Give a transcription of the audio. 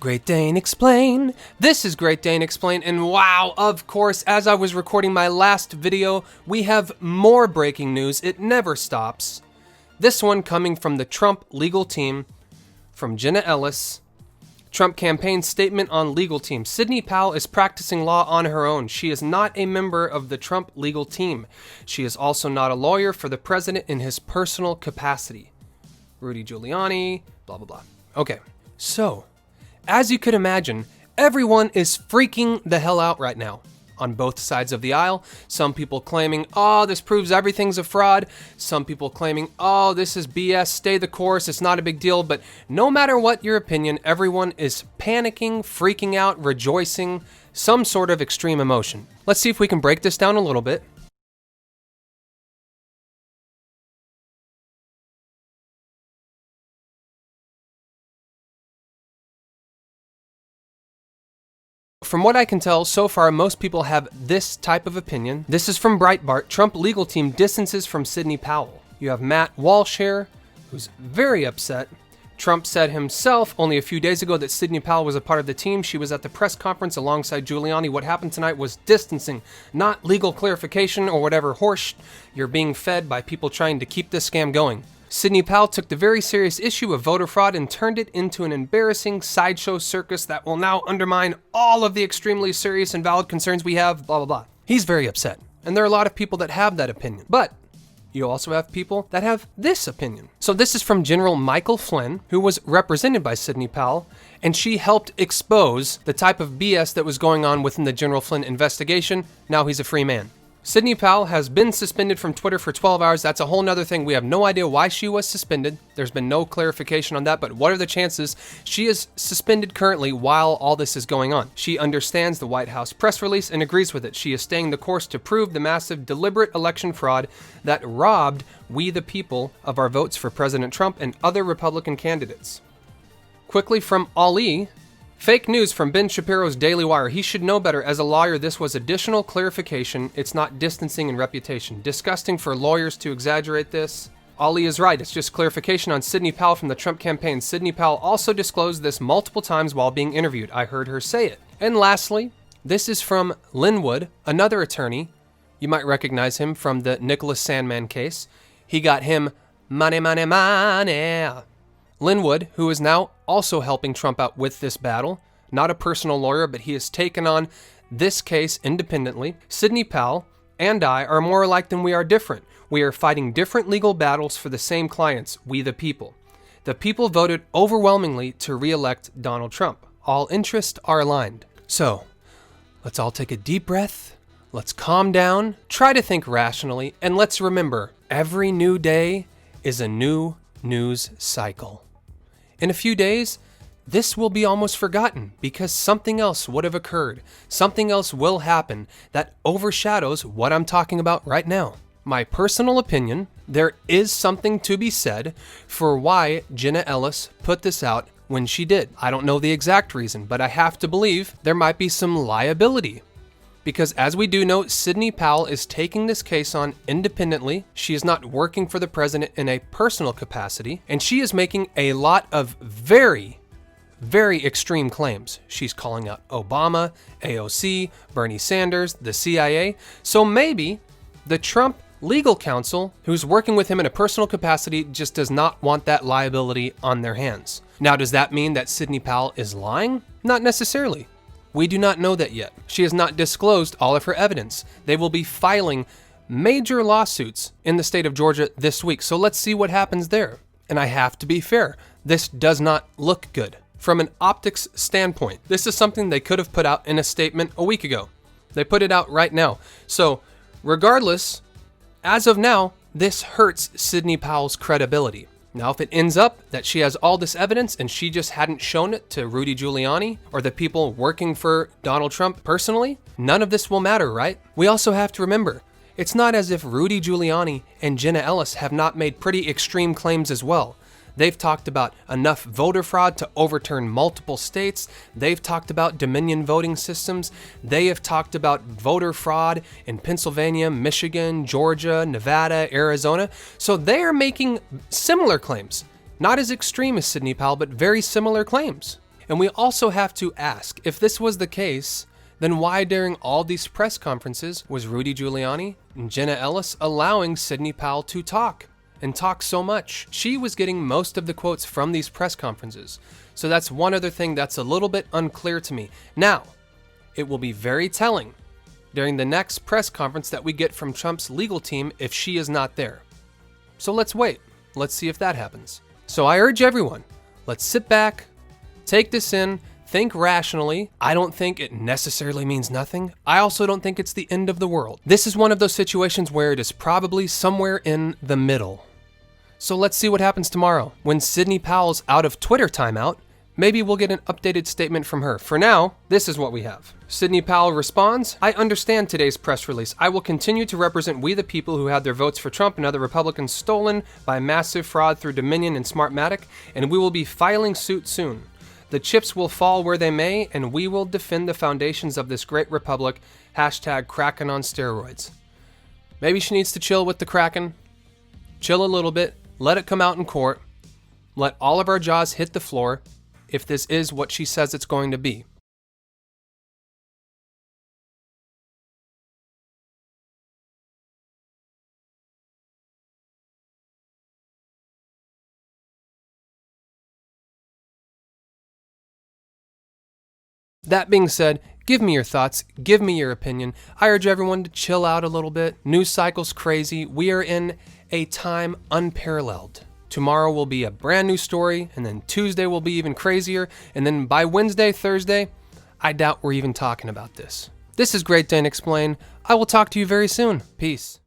Great Dane Explain. This is Great Dane Explain, and wow, of course, as I was recording my last video, we have more breaking news. It never stops. This one coming from the Trump legal team, from Jenna Ellis. Trump campaign statement on legal team. Sidney Powell is practicing law on her own. She is not a member of the Trump legal team. She is also not a lawyer for the president in his personal capacity. Rudy Giuliani, blah, blah, blah. Okay, so as you could imagine, everyone is freaking the hell out right now on both sides of the aisle. Some people claiming, oh, this proves everything's a fraud. Some people claiming, oh, this is BS, stay the course, it's not a big deal. But no matter what your opinion, everyone is panicking, freaking out, rejoicing, some sort of extreme emotion. Let's see if we can break this down a little bit. From what I can tell, so far, most people have this type of opinion. This is from Breitbart. Trump legal team distances from Sidney Powell. You have Matt Walsh here, who's very upset. Trump said himself only a few days ago that Sidney Powell was a part of the team. She was at the press conference alongside Giuliani. What happened tonight was distancing, not legal clarification or whatever horse you're being fed by people trying to keep this scam going. Sidney Powell took the very serious issue of voter fraud and turned it into an embarrassing sideshow circus that will now undermine all of the extremely serious and valid concerns we have, blah, blah, blah. He's very upset. And there are a lot of people that have that opinion. But you also have people that have this opinion. So this is from General Michael Flynn, who was represented by Sidney Powell, and she helped expose the type of BS that was going on within the General Flynn investigation. Now he's a free man. Sidney Powell has been suspended from Twitter for 12 hours. That's a whole nother thing. We have no idea why she was suspended. There's been no clarification on that, but what are the chances? She is suspended currently while all this is going on. She understands the White House press release and agrees with it. She is staying the course to prove the massive deliberate election fraud that robbed we the people of our votes for President Trump and other Republican candidates. Quickly from Ali. Fake news from Ben Shapiro's Daily Wire. He should know better. As a lawyer, this was additional clarification. It's not distancing and reputation. Disgusting for lawyers to exaggerate this. Ali is right. It's just clarification on Sidney Powell from the Trump campaign. Sidney Powell also disclosed this multiple times while being interviewed. I heard her say it. And lastly, this is from Linwood, another attorney. You might recognize him from the Nicholas Sandmann case. He got him money, money, money. Linwood, who is now also helping Trump out with this battle, not a personal lawyer, but he has taken on this case independently. Sidney Powell and I are more alike than we are different. We are fighting different legal battles for the same clients, we the people. The people voted overwhelmingly to re-elect Donald Trump. All interests are aligned. So, let's all take a deep breath, let's calm down, try to think rationally, and let's remember, every new day is a new news cycle. In a few days, this will be almost forgotten because something else would have occurred. Something else will happen that overshadows what I'm talking about right now. My personal opinion, there is something to be said for why Jenna Ellis put this out when she did. I don't know the exact reason, but I have to believe there might be some liability. Because as we do know, Sidney Powell is taking this case on independently. She is not working for the president in a personal capacity, and she is making a lot of very, very extreme claims. She's calling out Obama, AOC, Bernie Sanders, the CIA. So maybe the Trump legal counsel, who's working with him in a personal capacity, just does not want that liability on their hands. Now, does that mean that Sidney Powell is lying? Not necessarily. We do not know that yet. She has not disclosed all of her evidence. They will be filing major lawsuits in the state of Georgia this week. So let's see what happens there. And I have to be fair. This does not look good. From an optics standpoint, this is something they could have put out in a statement a week ago. They put it out right now. So regardless, as of now, this hurts Sidney Powell's credibility. Now, if it ends up that she has all this evidence and she just hadn't shown it to Rudy Giuliani or the people working for Donald Trump personally, none of this will matter, right? We also have to remember, it's not as if Rudy Giuliani and Jenna Ellis have not made pretty extreme claims as well. They've talked about enough voter fraud to overturn multiple states. They've talked about Dominion voting systems. They have talked about voter fraud in Pennsylvania, Michigan, Georgia, Nevada, Arizona. So they are making similar claims. Not as extreme as Sidney Powell, but very similar claims. And we also have to ask, if this was the case, then why during all these press conferences was Rudy Giuliani and Jenna Ellis allowing Sidney Powell to talk and talk so much? She was getting most of the quotes from these press conferences. So that's one other thing that's a little bit unclear to me. Now, it will be very telling during the next press conference that we get from Trump's legal team if she is not there. So let's wait. Let's see if that happens. So I urge everyone, let's sit back, take this in, think rationally. I don't think it necessarily means nothing. I also don't think it's the end of the world. This is one of those situations where it is probably somewhere in the middle. So let's see what happens tomorrow. When Sidney Powell's out of Twitter timeout, maybe we'll get an updated statement from her. For now, this is what we have. Sidney Powell responds, I understand today's press release. I will continue to represent we the people who had their votes for Trump and other Republicans stolen by massive fraud through Dominion and Smartmatic, and we will be filing suit soon. The chips will fall where they may, and we will defend the foundations of this great republic. Hashtag Kraken on steroids. Maybe she needs to chill with the Kraken. Chill a little bit. Let it come out in court. Let all of our jaws hit the floor if this is what she says it's going to be. That being said, give me your thoughts, give me your opinion. I urge everyone to chill out a little bit. News cycle's crazy. We are in a time unparalleled. Tomorrow will be a brand new story, and then Tuesday will be even crazier, and then by Wednesday, Thursday, I doubt we're even talking about this. This is Great Dane Explain. I will talk to you very soon. Peace.